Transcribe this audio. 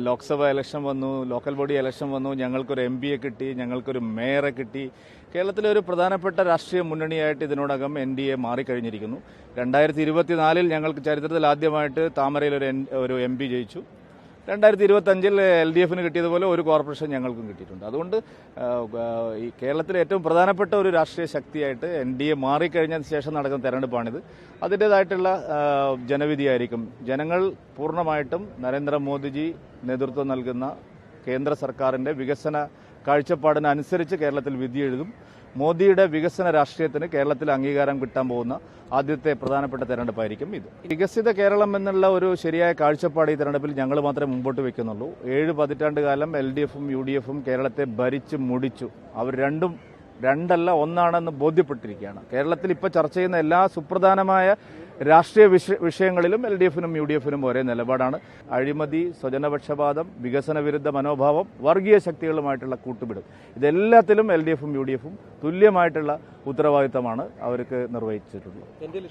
Lok Sabha election വന്നു, local body election വന്നു, ഞങ്ങൾക്കൊരു MP യെ കിട്ടി, ഞങ്ങൾക്കൊരു മേയറെ കിട്ടി. കേരളത്തിലെ ഒരു പ്രധാനപ്പെട്ട രാഷ്ട്രീയ മുന്നണിയായിട്ട് ഇതിനോടകം NDA മാറിക്കഴിഞ്ഞിരിക്കുന്നു. 2024 ഞങ്ങൾക്ക് ചരിത്രത്തിൽ ആദ്യമായിട്ട് താമരയിൽ ഒരു MP ജയിച്ചു. 2025 LDFന് കിട്ടിയതുപോലെ ഒരു കോർപ്പറേഷൻ ഞങ്ങൾക്കും കിട്ടിയിട്ടുണ്ട്. അതുകൊണ്ട് ഈ കേരളത്തിലെ ഏറ്റവും പ്രധാനപ്പെട്ട ഒരു രാഷ്ട്രീയ ശക്തിയായിട്ട് NDA മാറിക്കഴിഞ്ഞതിന് ശേഷം നടക്കുന്ന തെരഞ്ഞെടുപ്പാണിത്. അതിൻ്റേതായിട്ടുള്ള ജനവിധിയായിരിക്കും. ജനങ്ങൾ പൂർണ്ണമായിട്ടും നരേന്ദ്രമോദിജി നേതൃത്വം നൽകുന്ന കേന്ദ്ര സർക്കാരിൻ്റെ വികസന കാഴ്ചപ്പാടിനനുസരിച്ച് കേരളത്തിൽ വിധിയെഴുതും. മോദിയുടെ വികസന രാഷ്ട്രീയത്തിന് കേരളത്തിൽ അംഗീകാരം കിട്ടാൻ പോകുന്ന ആദ്യത്തെ പ്രധാനപ്പെട്ട തെരഞ്ഞെടുപ്പായിരിക്കും ഇത്. വികസിത കേരളം എന്നുള്ള ഒരു ശരിയായ കാഴ്ചപ്പാട് ഈ തെരഞ്ഞെടുപ്പിൽ ഞങ്ങൾ മാത്രമേ മുമ്പോട്ട് വെക്കുന്നുള്ളൂ. 7 പതിറ്റാണ്ട് കാലം LDFും UDFും കേരളത്തെ ഭരിച്ച് മുടിച്ചു. അവർ രണ്ടല്ല ഒന്നാണെന്ന് ബോധ്യപ്പെട്ടിരിക്കുകയാണ്. കേരളത്തിൽ ഇപ്പോൾ ചർച്ച ചെയ്യുന്ന എല്ലാ സുപ്രധാനമായ രാഷ്ട്രീയ വിഷയങ്ങളിലും LDFനും UDFനും ഒരേ നിലപാടാണ്. അഴിമതി, സ്വജനപക്ഷപാതം, വികസന വിരുദ്ധ മനോഭാവം, വർഗീയ ശക്തികളുമായിട്ടുള്ള കൂട്ടുപിടുത്തം, ഇതെല്ലാത്തിലും LDFും UDFും തുല്യമായിട്ടുള്ള ഉത്തരവാദിത്തമാണ് അവർക്ക് നിർവഹിച്ചിട്ടുള്ളത്.